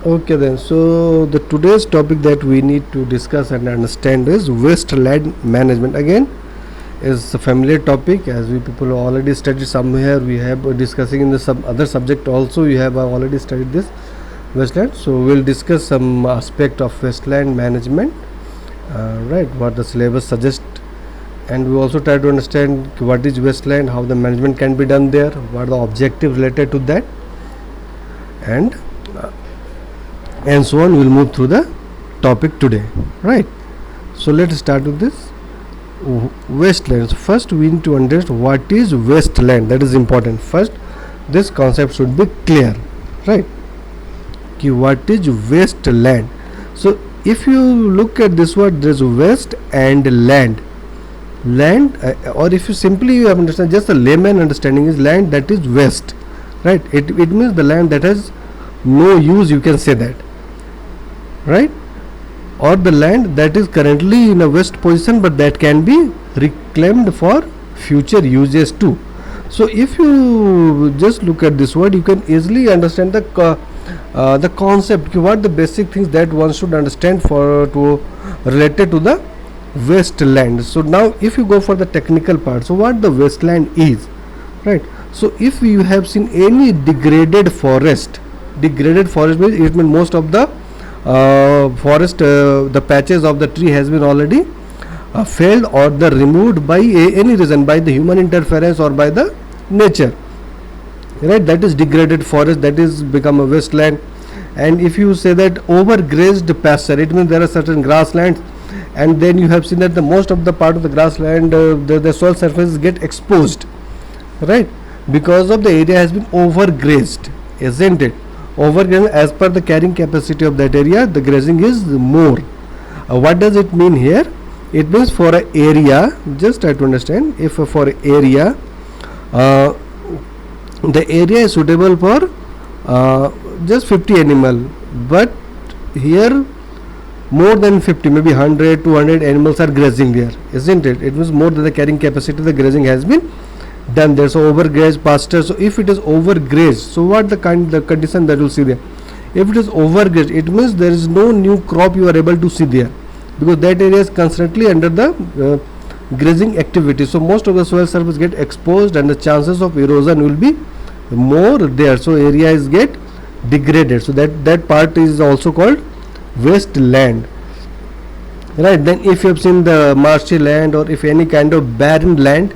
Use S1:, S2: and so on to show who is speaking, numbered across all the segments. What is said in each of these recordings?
S1: Okay then. So the today's topic that we need to discuss and understand is wasteland management. Again, is a familiar topic as we people already studied somewhere. We have discussing in the some other subject also. You have already studied this wasteland. So we'll discuss some aspect of wasteland management. Right, what the syllabus suggests, and we also try to understand what is wasteland, how the management can be done there, what are the objectives related to that, and and so on. We'll move through the topic today, right? So let's start with this wasteland. So first we need to understand what is wasteland. That is important. First, this concept should be clear, right? What is wasteland? So if you look at this word, there is waste and land, or if you simply understand, just the layman understanding is land that is waste, right? It means the land that has no use, you can say that, right? Or the land that is currently in a waste position but that can be reclaimed for future uses too. So if you just look at this word, you can easily understand the concept, what the basic things that one should understand for to related to the wasteland. So now if you go for the technical part, so what the wasteland is, right? So if you have seen any degraded forest means it means most of the forest, the patches of the tree has been already failed or the removed by any reason, by the human interference or by the nature, right? That is degraded forest, that is become a wasteland. And if you say that overgrazed pasture, it means there are certain grasslands, and then you have seen that the most of the part of the grassland, the soil surfaces get exposed, right? Because of the area has been overgrazed, isn't it? Overgrazed, as per the carrying capacity of that area, the grazing is more. What does it mean here? It means for an area, just try to understand, if for an area, the area is suitable for just 50 animal, but here more than 50, maybe 100 200 animals are grazing there, isn't it? It means more than the carrying capacity, the grazing has been done there. So overgrazed pasture. So if it is overgrazed, so what the condition that you'll see there? If it is overgrazed, it means there is no new crop you are able to see there, because that area is constantly under the grazing activity. So most of the soil surface get exposed and the chances of erosion will be more there. So area is get degraded. So that part is also called wasteland, right? Then if you have seen the marshy land or if any kind of barren land,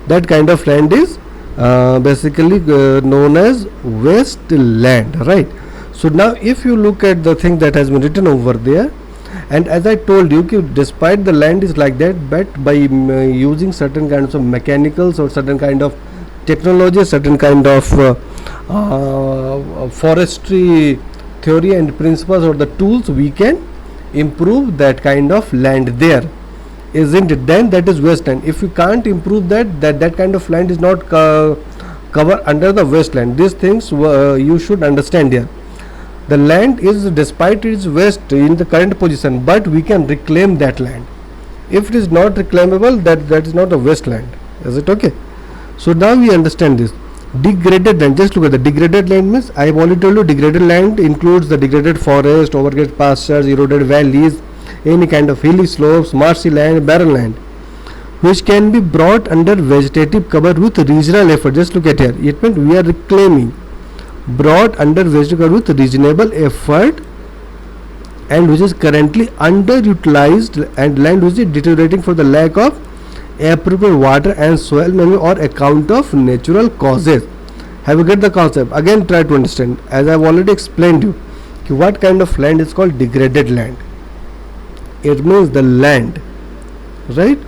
S1: that kind of land is basically known as wasteland, right? So now if you look at the thing that has been written over there, and as I told you, despite the land is like that, but by using certain kinds of mechanicals or certain kind of technology, certain kind of forestry theory and principles or the tools, we can improve that kind of land there, isn't it? Then that is wasteland. If you can't improve that kind of land is not cover under the wasteland. These things you should understand here. The land is, despite its waste in the current position, but we can reclaim that land. If it is not reclaimable, that is not a wasteland, is it? Okay. So now we understand this. Degraded land, just look at the degraded land means, I have already told you, degraded land includes the degraded forest, overgrazed pastures, eroded valleys, any kind of hilly slopes, marshy land, barren land, which can be brought under vegetative cover with regional effort. Just look at here, it means we are reclaiming, brought under vegetative cover with reasonable effort, and which is currently underutilized, and land which is deteriorating for the lack of appropriate water and soil management or account of natural causes. Have you get the concept? Again try to understand, as I have already explained you, what kind of land is called degraded land. It means the land, right?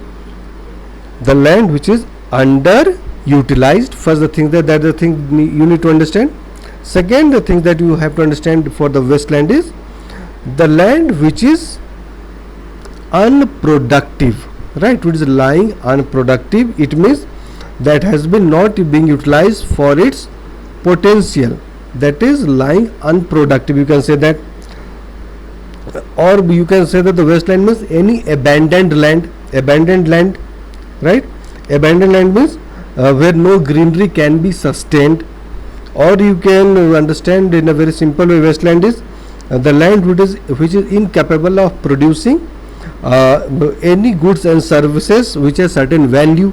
S1: The land which is underutilized. First the thing that the thing you need to understand. Second, the thing that you have to understand for the wasteland is the land which is unproductive, right? Which is lying unproductive. It means that has been not being utilized for its potential, that is lying unproductive, you can say that. Or you can say that the wasteland means any abandoned land, right? Abandoned land means where no greenery can be sustained, or you can understand in a very simple way, wasteland is the land which is incapable of producing any goods and services which has certain value,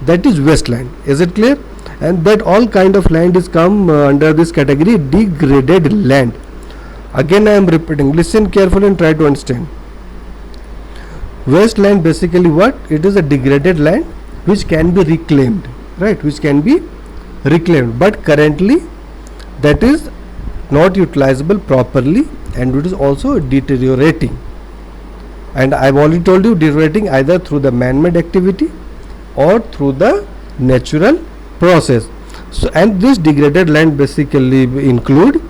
S1: that is wasteland. Is it clear? And that all kind of land is come under this category, degraded land. Again I am repeating, listen carefully and try to understand. Wasteland basically what? It is a degraded land which can be reclaimed, right? Which can be reclaimed, but currently that is not utilizable properly, and it is also deteriorating. And I have already told you, deteriorating either through the man-made activity or through the natural process. So, and this degraded land basically include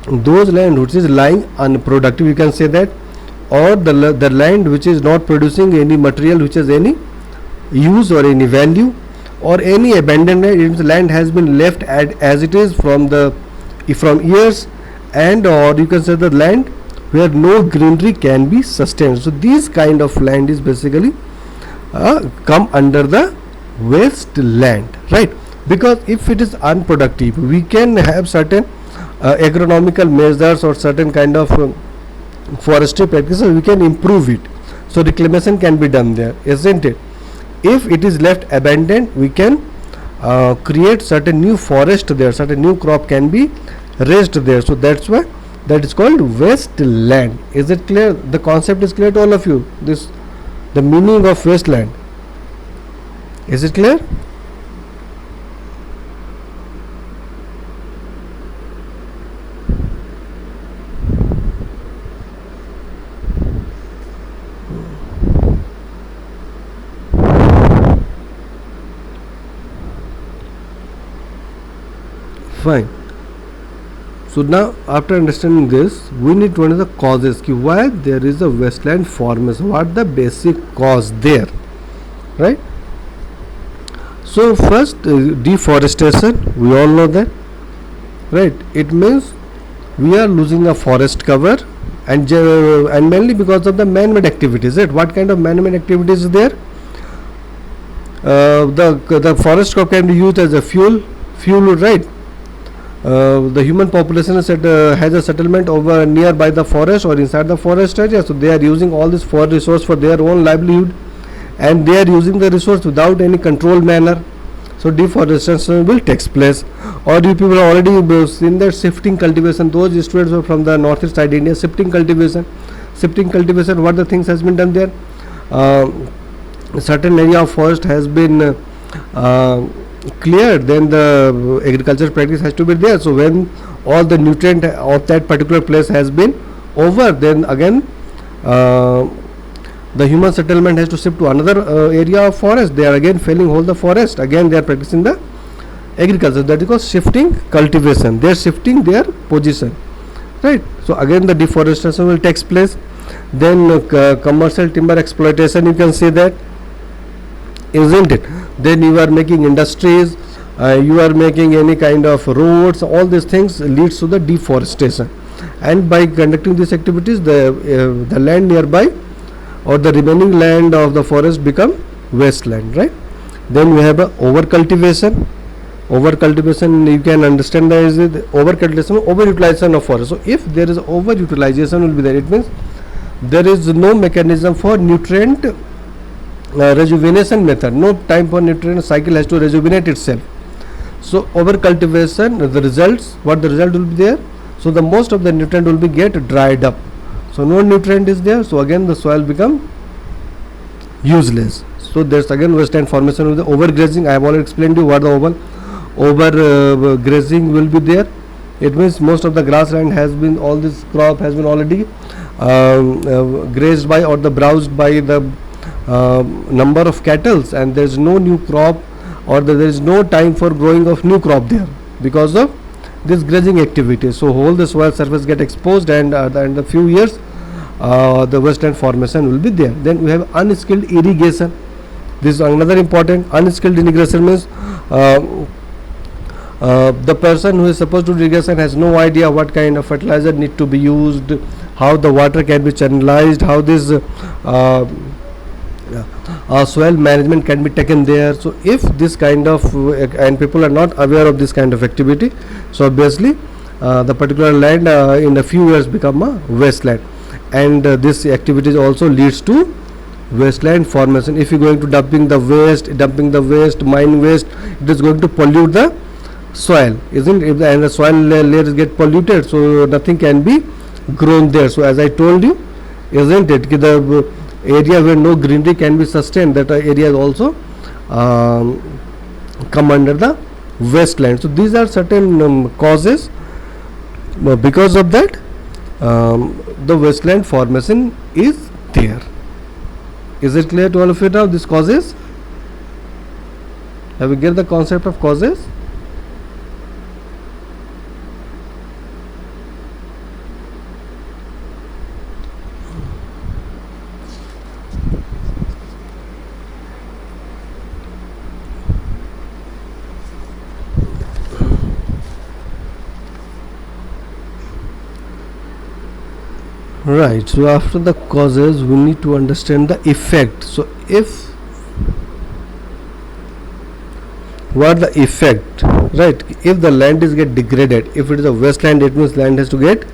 S1: those land which is lying unproductive, you can say that, or the land which is not producing any material which has any use or any value, or any abandoned land. If the land has been left as it is from years, and or you can say the land where no greenery can be sustained. So these kind of land is basically come under the wasteland, right? Because if it is unproductive, we can have certain agronomical measures or certain kind of forestry practices, we can improve it. So reclamation can be done there, isn't it? If it is left abandoned, we can create certain new forest there, certain new crop can be raised there. So that's why that is called wasteland. Is it clear? The concept is clear to all of you, this the meaning of wasteland. Is it clear? Fine. So now after understanding this, we need to understand the causes, why there is a wasteland formation, what the basic cause there, right? So first, deforestation, we all know that, right? It means we are losing a forest cover, and mainly because of the man-made activities, right? What kind of man-made activities is there? The forest crop can be used as a fuel, right? The human population has a settlement over nearby the forest or inside the forest area, so they are using all this forest resource for their own livelihood, and they are using the resource without any controlled manner. So deforestation will take place. Or you people have already seen that shifting cultivation. Those students are from the northeast side India, shifting cultivation, what the things has been done there. Certain area of forest has been cleared, then the agriculture practice has to be there. So when all the nutrient of that particular place has been over, then again the human settlement has to shift to another area of forest. They are again felling whole the forest, again they are practicing the agriculture. That is called shifting cultivation. They are shifting their position, right? So again the deforestation will take place. Then commercial timber exploitation, you can say that, isn't it? Then you are making industries, you are making any kind of roads, all these things leads to the deforestation, and by conducting these activities, the land nearby or the remaining land of the forest become wasteland, right? Then we have over cultivation. You can understand that is over cultivation, overutilization of forest. So if there is overutilization will be there, it means there is no mechanism for nutrient rejuvenation method, no time for nutrient cycle has to rejuvenate itself. So over cultivation, the results, what the result will be there? So the most of the nutrient will be get dried up, so no nutrient is there, so again the soil become useless. So there's again wasteland formation with the overgrazing. I have already explained to you what the overgrazing will be there. It means most of the grassland has been, all this crop has been already grazed by or the browsed by the number of cattle, and there is no new crop, or there is no time for growing of new crop there because of this grazing activity. So whole the soil surface get exposed, and in a few years the wasteland formation will be there. Then we have unskilled irrigation. This is another important. Unskilled irrigation means the person who is supposed to do irrigation has no idea what kind of fertilizer need to be used, how the water can be channelized, how this soil management can be taken there. So if this kind of and people are not aware of this kind of activity, so obviously the particular land in a few years become a wasteland, and this activity also leads to wasteland formation. If you're going to dumping the waste, mine waste, it is going to pollute the soil, isn't it? If and the soil layers get polluted, so nothing can be grown there. So as I told you, isn't it, the area where no greenery can be sustained, that area is also come under the wasteland. So these are certain causes. Because of that, the wasteland formation is there. Is it clear to all of you now, these causes? Have you get the concept of causes? Right, so after the causes we need to understand the effect. So if what the effect, right, if the land is get degraded, if it is a wasteland, it means land has to get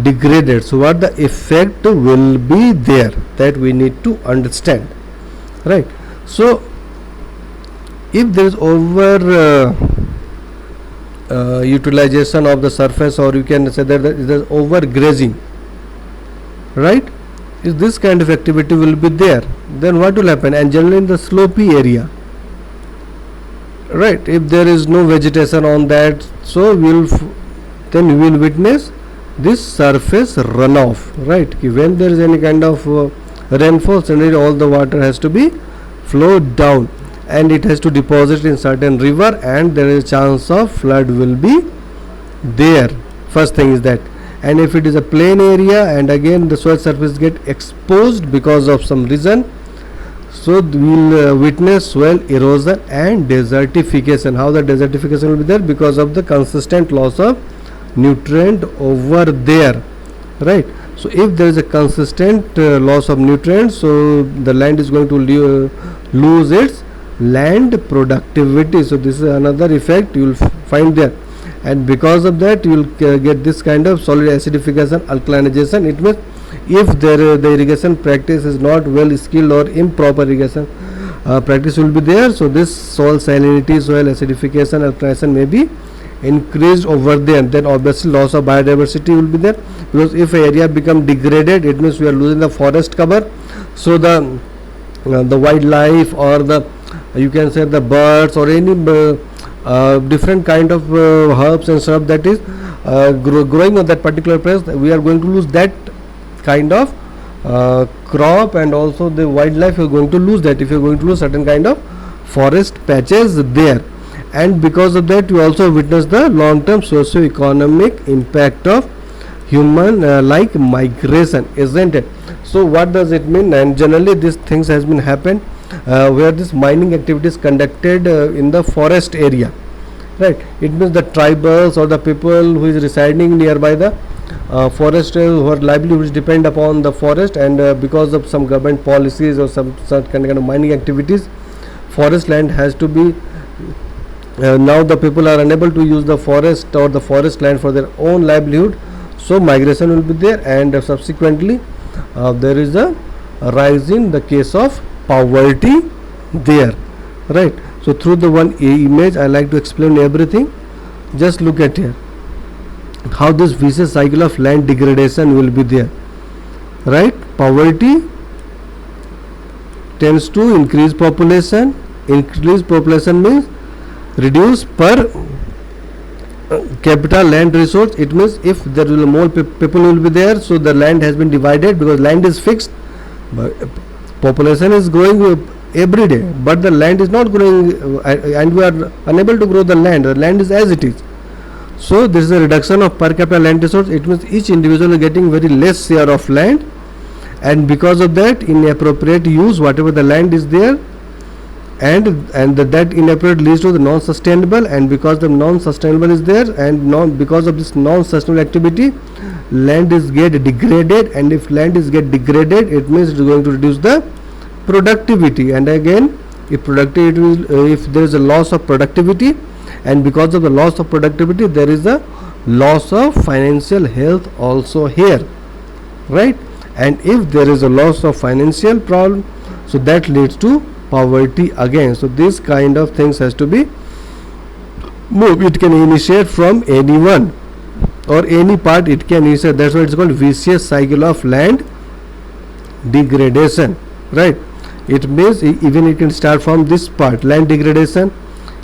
S1: degraded. So what the effect will be there, that we need to understand, right? So if there is over utilization of the surface, or you can say that there is overgrazing, right, if this kind of activity will be there, then what will happen? And generally in the slopy area, right, if there is no vegetation on that, so then we will witness this surface runoff, right? When there is any kind of rainfall, suddenly all the water has to be flowed down, and it has to deposit in certain river, and there is a chance of flood will be there. First thing is that. And if it is a plain area, and again the soil surface get exposed because of some reason, so we will witness soil erosion and desertification. How the desertification will be there? Because of the consistent loss of nutrient over there, right? So if there is a consistent loss of nutrients, so the land is going to lose its land productivity. So this is another effect you will find there. And because of that, you will get this kind of solid acidification, alkalinization. It means if the irrigation practice is not well skilled, or improper irrigation practice will be there, so this soil salinity, soil acidification, alkalinization may be increased over there. Then obviously loss of biodiversity will be there, because if area become degraded, it means we are losing the forest cover. So the wildlife, or the, you can say, the birds, or any different kind of herbs and stuff that is growing on that particular place, we are going to lose that kind of crop, and also the wildlife you are going to lose that if you are going to lose certain kind of forest patches there. And because of that, you also witness the long term socio-economic impact of human like migration, isn't it? So what does it mean? And generally these things has been happened where this mining activity is conducted in the forest area, right? It means the tribals, or the people who is residing nearby the forest, who are livelihoods depend upon the forest, and because of some government policies or some kind of mining activities, forest land has to be now the people are unable to use the forest or the forest land for their own livelihood, so migration will be there, and subsequently there is a rise in the case of poverty there, right? So through the one image I like to explain everything. Just look at here how this vicious cycle of land degradation will be there, right? Poverty tends to increase population. Increase population means reduce per capita land resource. It means if there will be more people will be there, so the land has been divided, because land is fixed, but population is growing every day, but the land is not growing, and we are unable to grow the land is as it is. So this is a reduction of per capita land resource. It means each individual is getting very less share of land, and because of that inappropriate use whatever the land is there, and that inappropriate leads to the non-sustainable, and because the non-sustainable is there, and because of this non-sustainable activity, land is get degraded, and if land is get degraded, it means it is going to reduce the productivity. And again, if there is a loss of productivity, and because of the loss of productivity there is a loss of financial health also here, right? And if there is a loss of financial problem, so that leads to poverty again. So this kind of things has to be moved. It can initiate from anyone or any part, it can initiate. That's why it's called vicious cycle of land degradation, right? It means even it can start from this part, land degradation,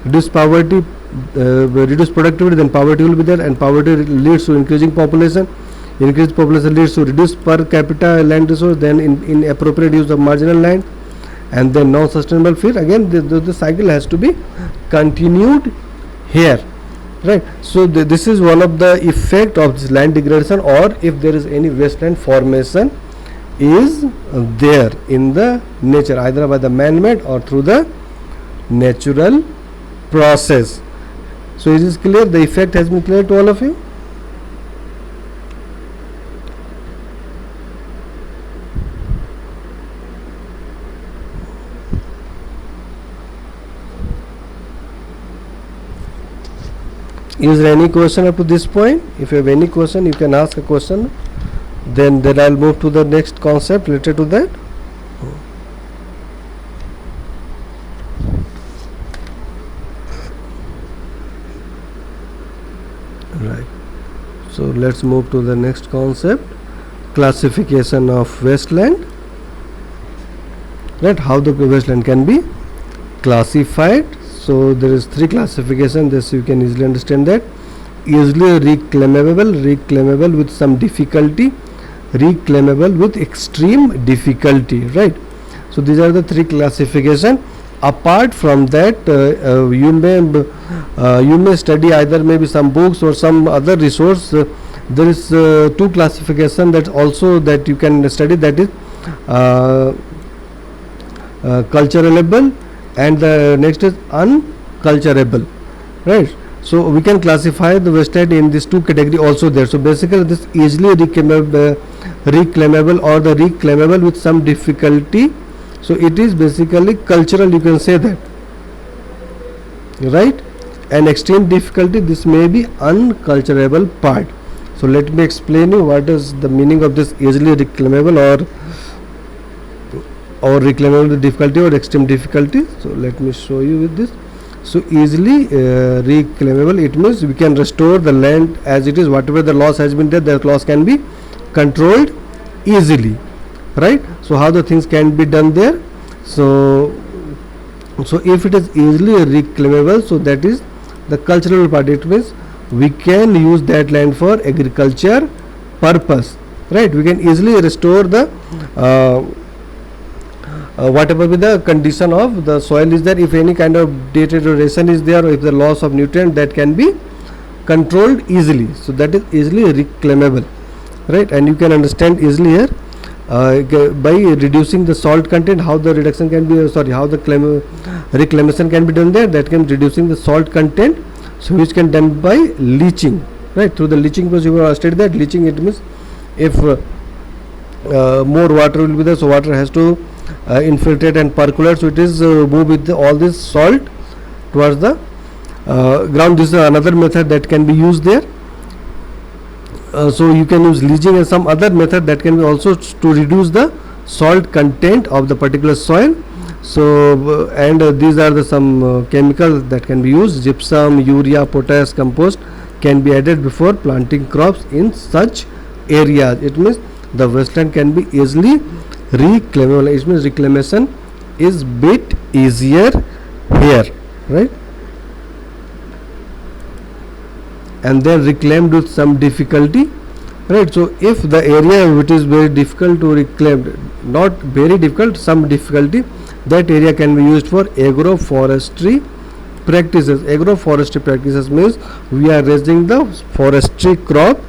S1: reduce poverty, reduce productivity, then poverty will be there, and poverty leads to increasing population. Increased population leads to reduced per capita land resource, then inappropriate use of marginal land, and then non-sustainable feed. Again, the cycle has to be continued here, right? So this is one of the effect of this land degradation, or if there is any wasteland formation is there in the nature, either by the man-made or through the natural process. So is this clear? The effect has been clear to all of you? Is there any question up to this point? If you have any question, you can ask a question. Then I'll move to the next concept related to that. Right. So let's move to the next concept, classification of wasteland. Right, how the wasteland can be classified. So there is 3 classification. This you can easily understand that. Easily reclaimable with some difficulty, reclaimable with extreme difficulty, right? So these are the 3 classification. Apart from that, you may study either maybe some books or some other resource. There is 2 classification that also that you can study, that is culturable, and the next is unculturable, right? So we can classify the wasteland in these 2 category also there. So basically this easily reclaimable or the reclaimable with some difficulty, so it is basically cultural, you can say that, right? And extreme difficulty, this may be unculturable part. So let me explain you what is the meaning of this easily reclaimable or reclaimable with difficulty or extreme difficulty. So let me show you with this. So easily reclaimable, it means we can restore the land as it is. Whatever the loss has been there, that loss can be controlled easily, right? So how the things can be done there. So if it is easily reclaimable, so that is the cultural part. It means we can use that land for agriculture purpose, right? We can easily restore the whatever be the condition of the soil is there. If any kind of deterioration is there, or if the loss of nutrient, that can be controlled easily. So that is easily reclaimable, right? And you can understand easily here by reducing the salt content, how the reduction can be, how the reclamation can be done there. That can reducing the salt content, so which can done by leaching, right? Through the leaching process. You have studied that leaching, it means if more water will be there, so water has to infiltrate and percolate, so it is move with all this salt towards the ground. This is another method that can be used there. So you can use leaching and some other method that can be also to reduce the salt content of the particular soil. So and these are the some chemicals that can be used. Gypsum, urea, potash, compost can be added before planting crops in such areas. It means the wasteland can be easily reclaimable. It means reclamation is bit easier here, right? And then reclaimed with some difficulty, right? So if the area which is very difficult to reclaim, not very difficult, some difficulty, that area can be used for agroforestry practices. Agroforestry practices means we are raising the forestry crop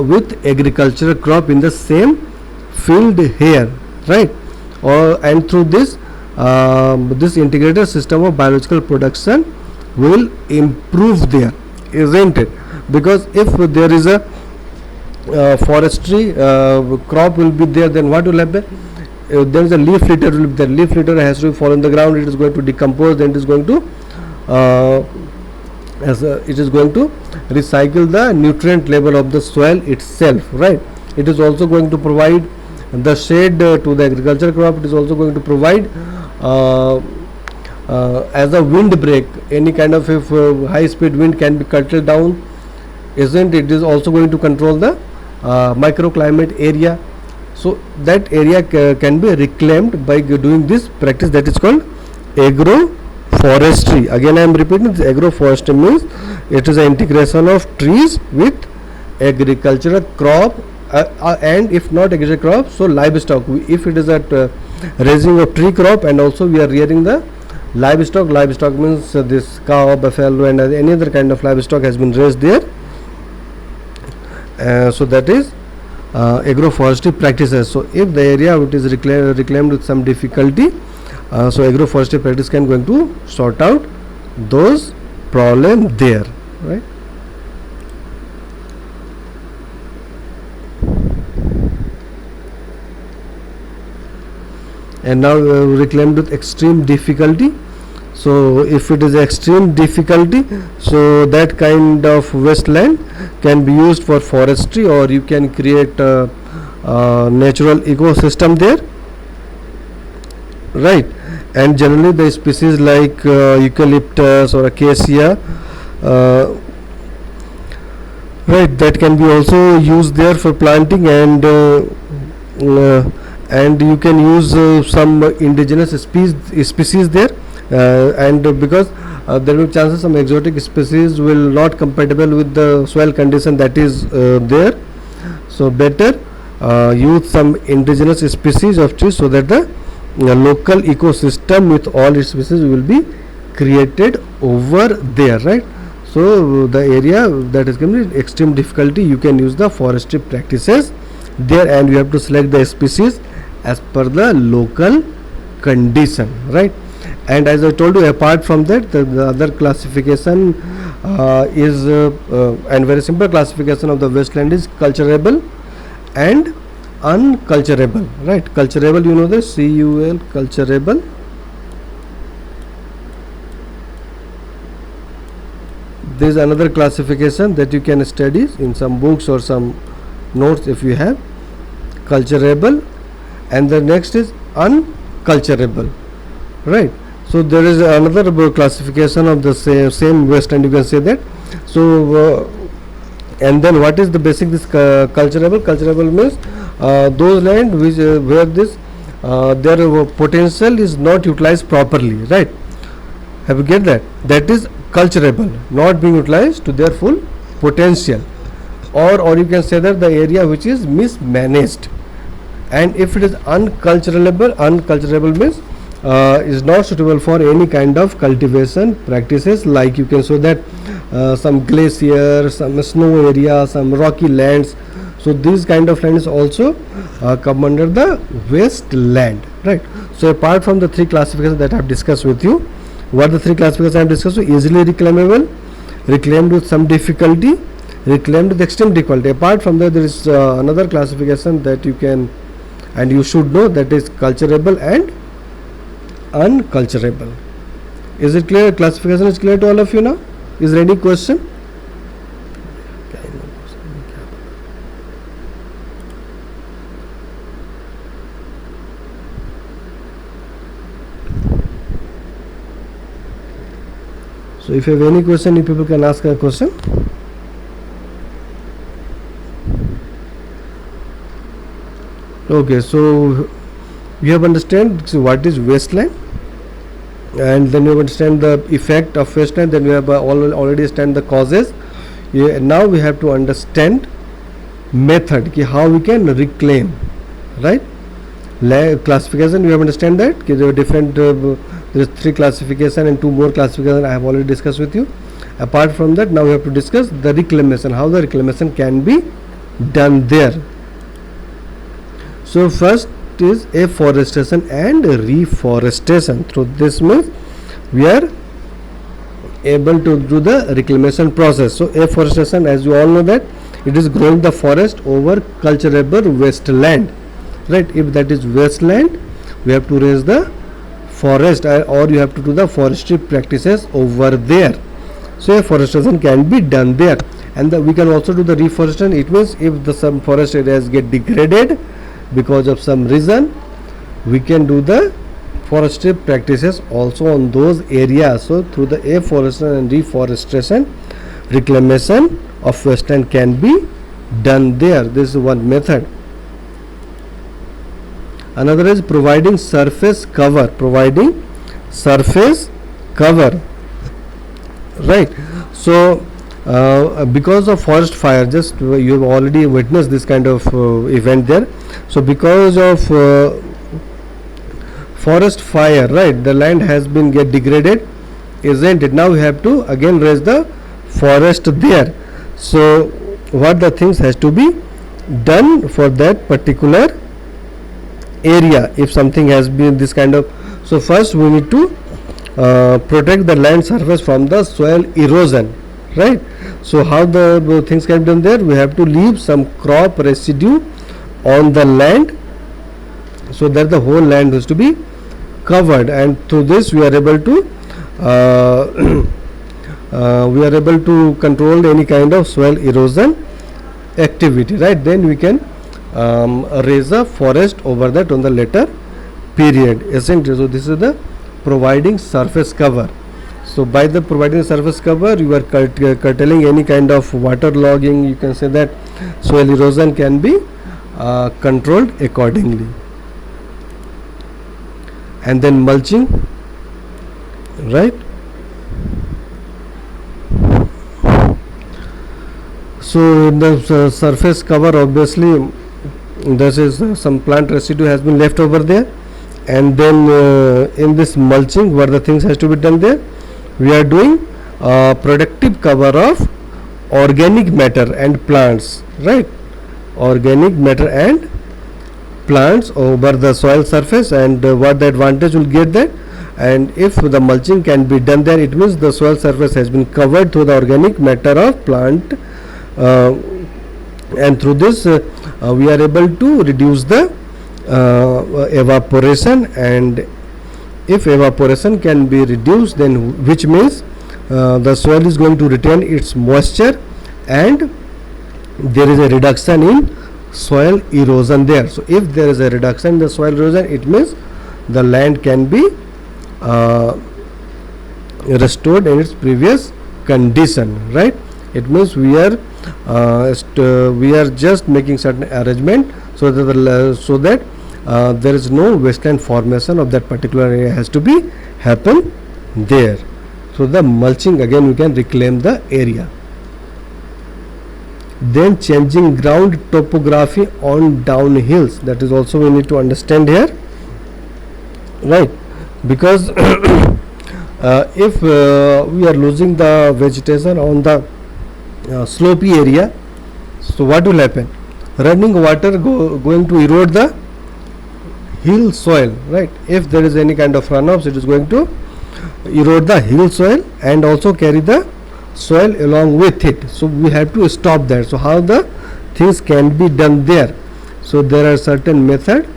S1: with agricultural crop in the same field here, right? And through this this integrated system of biological production will improve there, isn't it? Because if there is a forestry crop will be there, then what will happen? there is a leaf litter. The leaf litter has to fall on the ground. It is going to decompose. Then it is going to it is going to recycle the nutrient level of the soil itself, right? It is also going to provide the shade to the agriculture crop. It is also going to provide as a wind break. Any kind of, if high speed wind can be curtailed down, isn't it? It is also going to control the microclimate area. So that area can be reclaimed by doing this practice that is called agroforestry. Again I am repeating, this agroforestry means it is an integration of trees with agricultural crop, and if not agricultural crop, so livestock. If it is a raising of tree crop, and also we are rearing the livestock. Livestock means this cow, buffalo, and any other kind of livestock has been raised there. So that is agroforestry practices. So if the area it is reclaimed with some difficulty, so agroforestry practice can going to sort out those problem there, right? And now reclaimed with extreme difficulty. So if it is extreme difficulty, so that kind of wasteland can be used for forestry, or you can create a natural ecosystem there, right? And generally the species like eucalyptus or acacia, right, that can be also used there for planting, and you can use some indigenous species there, and because there will be chances some exotic species will not compatible with the soil condition that is there. So better use some indigenous species of trees, so that the local ecosystem with all its species will be created over there, right? So the area that is given extreme difficulty, you can use the forestry practices there, and you have to select the species as per the local condition, right? And as I told you, apart from that, the other classification is and very simple classification of the wasteland is culturable and unculturable, right? Culturable, you know the CUL, culturable. There is another classification that you can study in some books or some notes if you have. Culturable, and the next is unculturable, right? So there is another classification of the same wasteland, you can say that. So and then what is the basic this culturable? Culturable means those land which where this their potential is not utilized properly, right? Have you get that? That is culturable, not being utilized to their full potential, or you can say that the area which is mismanaged. And if it is unculturable means is not suitable for any kind of cultivation practices, like you can show that some glacier, some snow area, some rocky lands. So these kind of lands also come under the wasteland, right? So apart from the three classifications that I have discussed with you, what the three classifications I have discussed? So easily reclaimable, reclaimed with some difficulty, reclaimed with extreme difficulty. Apart from that, there is another classification that you can and you should know, that is culturable and unculturable. Is it clear? Classification is clear to all of you now? Is there any question? So if you have any question, you people can ask a question. Okay, so you have understand what is wasteland, and then you understand the effect of wasteland, then we have already understand the causes. Now we have to understand method, how we can reclaim, right? Classification, you have understand that there are different there is three classification and two more classification I have already discussed with you. Apart from that, now we have to discuss the reclamation, how the reclamation can be done there. So first is afforestation and reforestation. Through this means we are able to do the reclamation process. So afforestation, as you all know that, it is growing the forest over cultivable wasteland. right? If that is wasteland, we have to raise the forest, or you have to do the forestry practices over there. So afforestation can be done there, and we can also do the reforestation. It means if the some forest areas get degraded because of some reason, we can do the forestry practices also on those areas. So through the afforestation and reforestation, reclamation of wasteland can be done there. This is one method. Another is providing surface cover. Providing surface cover, right? So because of forest fire, just you have already witnessed this kind of event there. So because of forest fire, right, the land has been get degraded, isn't it? Now we have to again raise the forest there. So what the things has to be done for that particular area if something has been this kind of. So first we need to protect the land surface from the soil erosion, right? So how the things can be done there? We have to leave some crop residue on the land, so that the whole land has to be covered, and through this we are able to control any kind of soil erosion activity, right? Then we can raise a forest over that on the later period, isn't it? So this is the providing surface cover. So by the providing surface cover, you are curtailing any kind of water logging. You can say that soil erosion can be controlled accordingly. And then mulching, right? So in the surface cover, obviously this is some plant residue has been left over there, and then in this mulching, what the things has to be done there? We are doing productive cover of organic matter and plants, right? Organic matter and plants over the soil surface, and what the advantage will get that. And if the mulching can be done there, it means the soil surface has been covered through the organic matter of plant, and through this we are able to reduce the evaporation. And if evaporation can be reduced, then which means the soil is going to retain its moisture, and there is a reduction in soil erosion there. So if there is a reduction in the soil erosion, it means the land can be restored in its previous condition, right? It means we are just making certain arrangement so that there is no wasteland formation of that particular area has to be happen there. So the mulching, again we can reclaim the area. Then changing ground topography on downhills, that is also we need to understand here, right? Because if we are losing the vegetation on the slopey area, so what will happen? Running water going to erode the hill soil, right? If there is any kind of runoffs, it is going to erode the hill soil and also carry the soil along with it. So we have to stop that. So how the things can be done there? So there are certain method.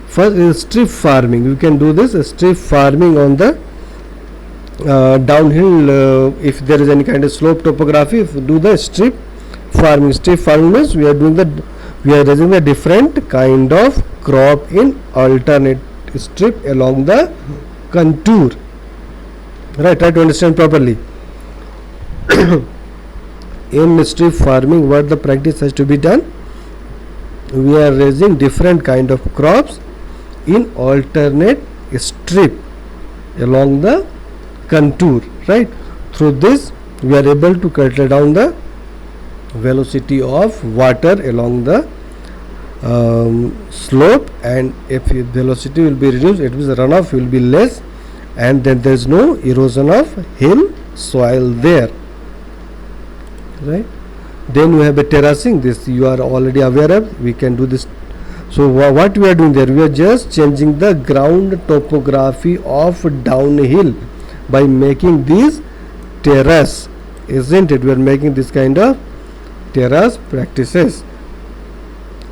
S1: First is strip farming. You can do this strip farming on the downhill. If there is any kind of slope topography, if we do the strip farming. Strip farming means we are raising the different kind of crop in alternate strip along the contour, right? Try to understand properly. In strip farming, what the practice has to be done? We are raising different kind of crops in alternate strip along the contour, right? Through this we are able to cut down the velocity of water along the slope, and if velocity will be reduced, it means the runoff will be less, and then there is no erosion of hill soil there, right? Then we have a terracing. This you are already aware of. We can do this. So what we are doing there? We are just changing the ground topography of downhill by making these terrace, isn't it? We are making this kind of terrace practices.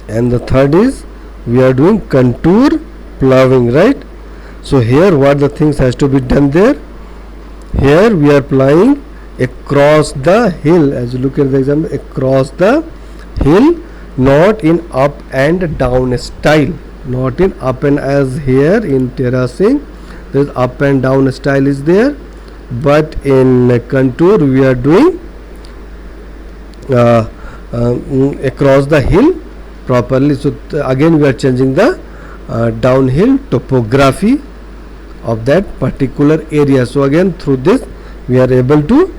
S1: And the third is we are doing contour plowing, right? So here what the things has to be done there, here we are plowing across the hill. As you look at the example, across the hill, not in up and down style, not in up and, as here in terracing there is up and down style is there, but in contour we are doing across the hill properly. So again we are changing the downhill topography of that particular area. So again through this we are able to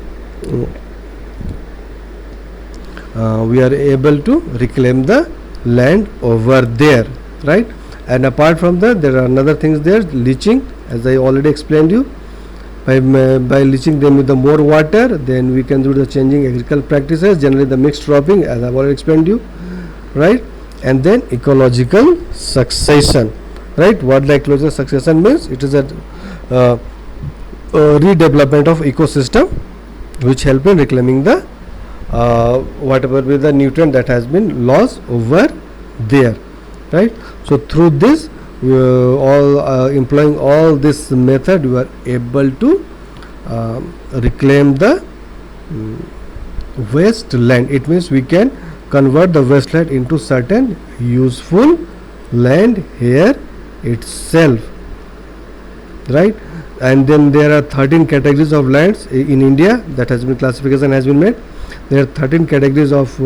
S1: reclaim the land over there, right? And apart from that, there are another things there, leaching, as I already explained you. By leaching them with the more water, then we can do the changing agricultural practices, generally the mixed cropping, as I've already explained you, right? And then ecological succession, right? What the ecological succession means, it is a redevelopment of ecosystem which help in reclaiming the whatever be the nutrient that has been lost over there, right? So through this employing all this method, we are able to reclaim the wasteland. It means we can convert the wasteland into certain useful land here itself, right? And then there are 13 categories of lands in India that has been classification has been made. There are 13 categories of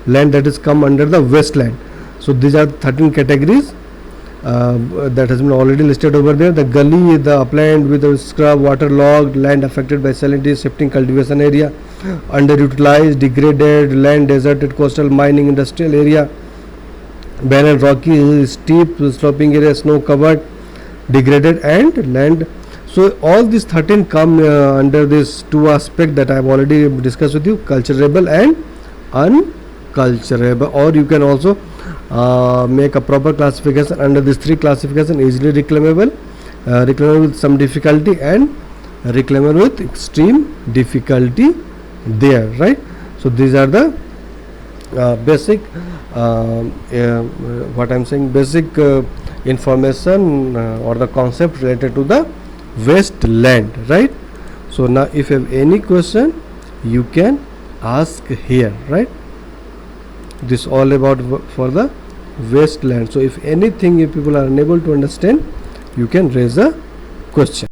S1: land that is come under the wasteland. So these are 13 categories that has been already listed over there. The gully, the upland with the scrub, waterlogged, land affected by salinity, shifting cultivation area, underutilized, degraded land, deserted, coastal, mining, industrial area, barren, rocky, steep, sloping area, snow covered, degraded, and land. So all these 13 come under this two aspect that I have already discussed with you, culturable and unculturable. Or you can also make a proper classification under these three classification: easily reclaimable, reclaimable with some difficulty, and reclaimable with extreme difficulty there, right? So these are the basic what I am saying, basic information or the concept related to the wasteland, right? So now if you have any question, you can ask here, right? This all about for the wasteland. So if anything, if people are unable to understand, you can raise a question.